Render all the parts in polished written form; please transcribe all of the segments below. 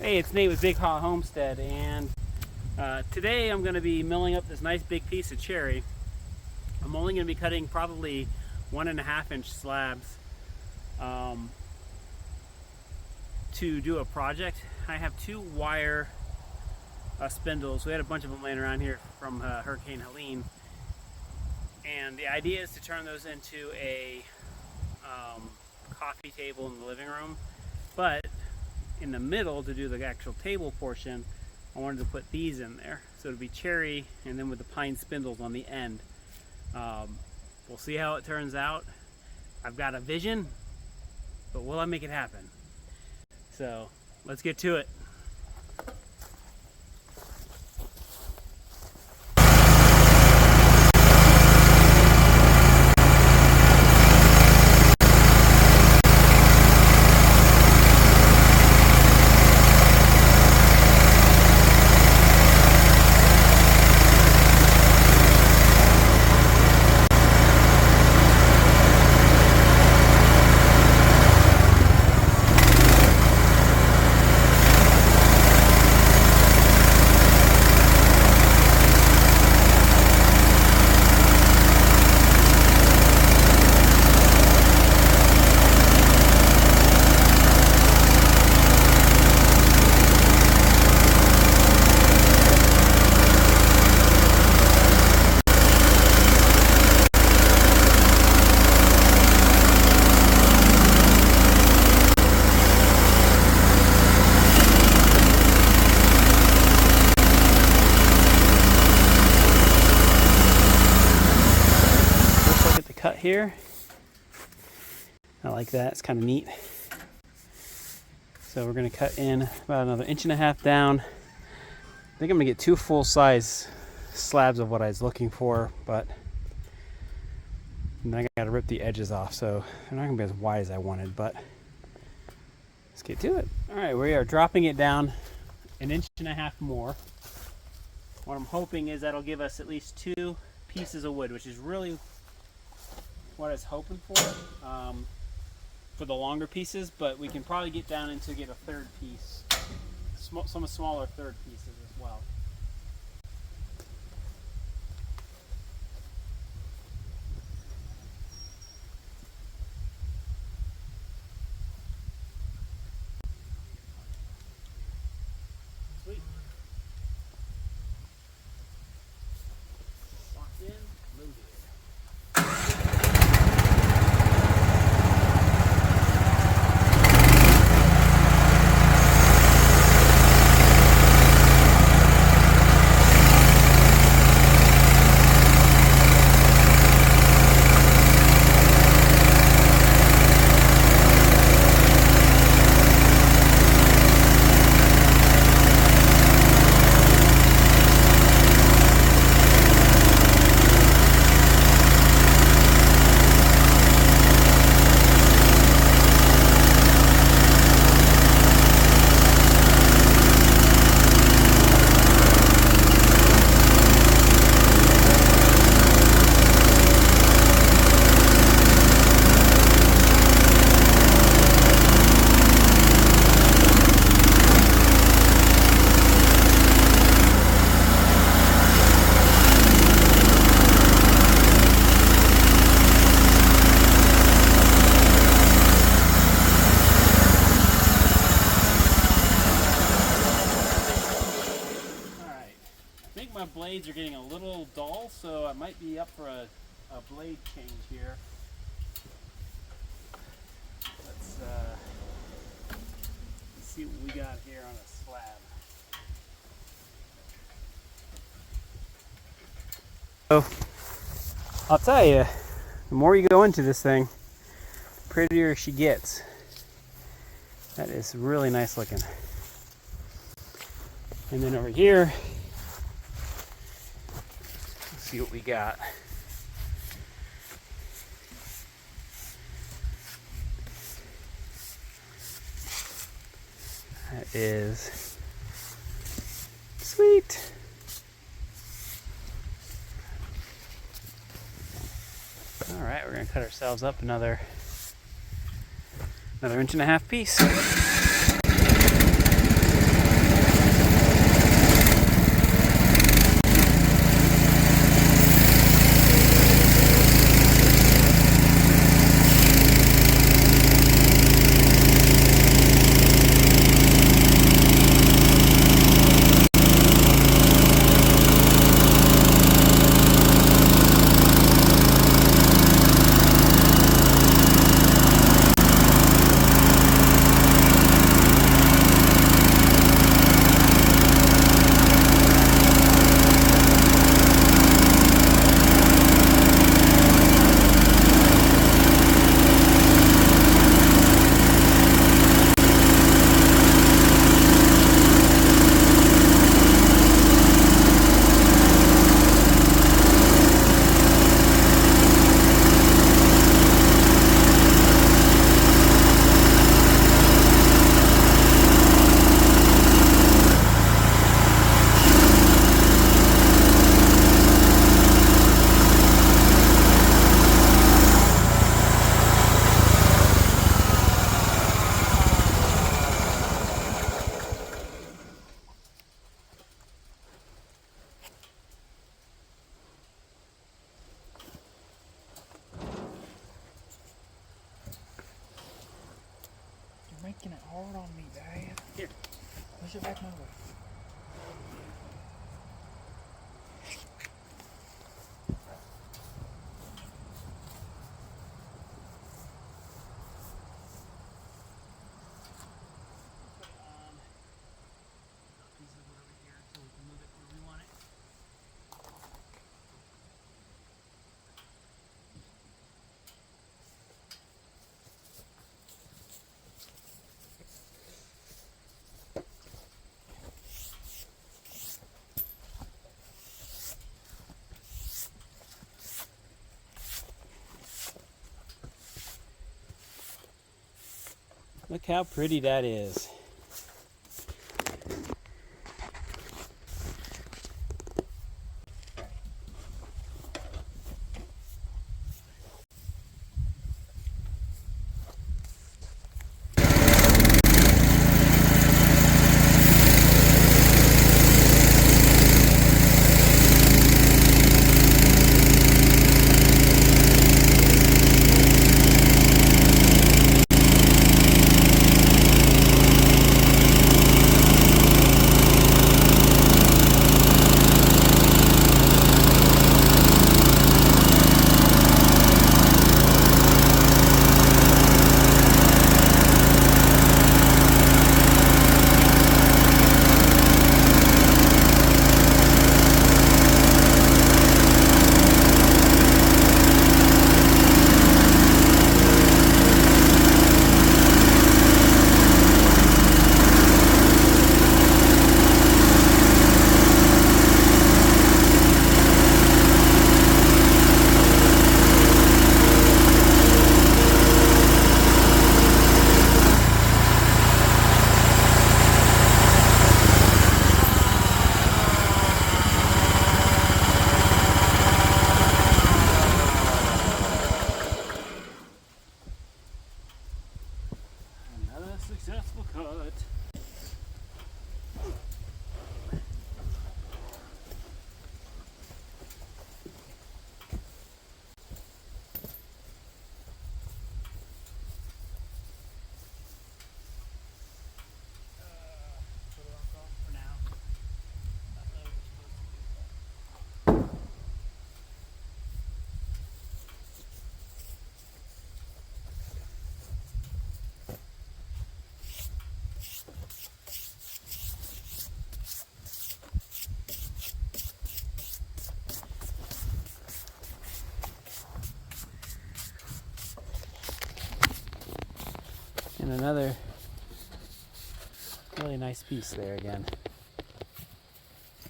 Hey, it's Nate with Big Haw Homestead, and today I'm going to be milling up this nice big piece of cherry. I'm only going to be cutting probably 1.5 inch slabs to do a project. I have 2 wire spindles. We had a bunch of them laying around here from Hurricane Helene, and the idea is to turn those into a coffee table in the living room, but in the middle, to do the actual table portion, I wanted to put these in there. So it'll be cherry and then with the pine spindles on the end. We'll see how it turns out. I've got a vision, but will I make it happen? So let's get to it. Cut here. I like that, it's kind of neat. So we're going to cut in about another 1.5 inches down. I think I'm going to get 2 full-size slabs of what I was looking for, but then I got to rip the edges off, so they're not going to be as wide as I wanted, but let's get to it. Alright, we are dropping it down 1.5 inches more. What I'm hoping is that'll give us at least 2 pieces of wood, which is really what I was hoping for the longer pieces, but we can probably get down into get a 3rd piece, some smaller 3rd pieces as well. Sweet. Locked in, loaded. My blades are getting a little dull, so I might be up for a blade change here. Let's see what we got here on a slab. So I'll tell you, the more you go into this thing, the prettier she gets. That is really nice looking. And then over here, see what we got. That is sweet. All right, we're gonna cut ourselves up another 1.5 inch piece. making it hard on me, Dad. Here. Push it back my way. Look how pretty that is. Successful cut. For now. And another really nice piece there again.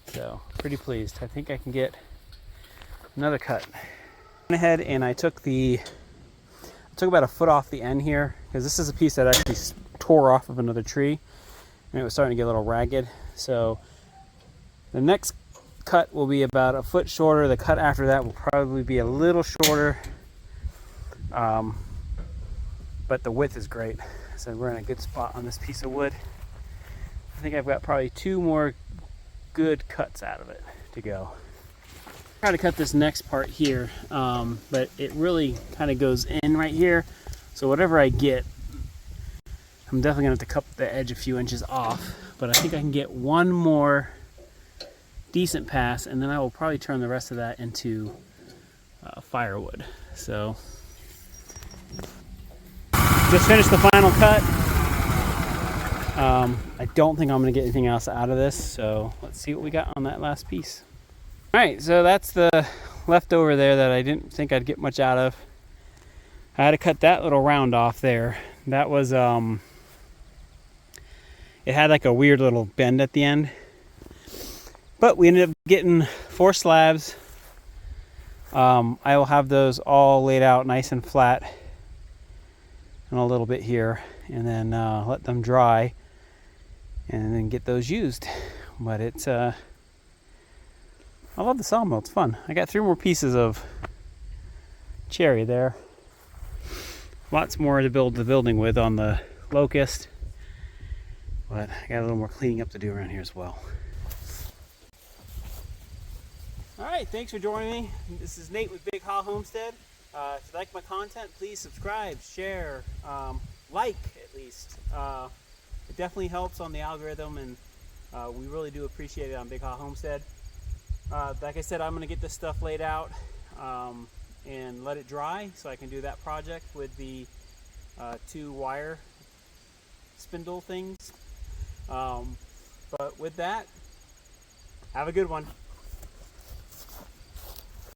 So pretty pleased. I think I can get another cut. I went ahead and I took about a foot off the end here, because this is a piece that actually tore off of another tree and it was starting to get a little ragged. So the next cut will be about a foot shorter. The cut after that will probably be a little shorter. But the width is great. So we're in a good spot on this piece of wood. I think I've got probably 2 more good cuts out of it to go. Try to cut this next part here, but it really kind of goes in right here. So whatever I get, I'm definitely gonna have to cut the edge a few inches off, but I think I can get one more decent pass, and then I will probably turn the rest of that into firewood. So just finished the final cut. I don't think I'm going to get anything else out of this, so let's see what we got on that last piece. Alright, so that's the leftover there that I didn't think I'd get much out of. I had to cut that little round off there. That was, it had like a weird little bend at the end. But we ended up getting 4 slabs. I will have those all laid out nice and flat. And a little bit here, and then let them dry and then get those used. But it's I love the sawmill, it's fun. I got 3 more pieces of cherry there. Lots more to build the building with on the Locust, but I got a little more cleaning up to do around here as well. Alright, thanks for joining me. This is Nate with Big Haw Homestead. If you like my content, please subscribe, share, like, at least. It definitely helps on the algorithm, and we really do appreciate it on Big Hawk Homestead. Like I said, I'm going to get this stuff laid out and let it dry so I can do that project with the 2 wire spindle things. But with that, have a good one.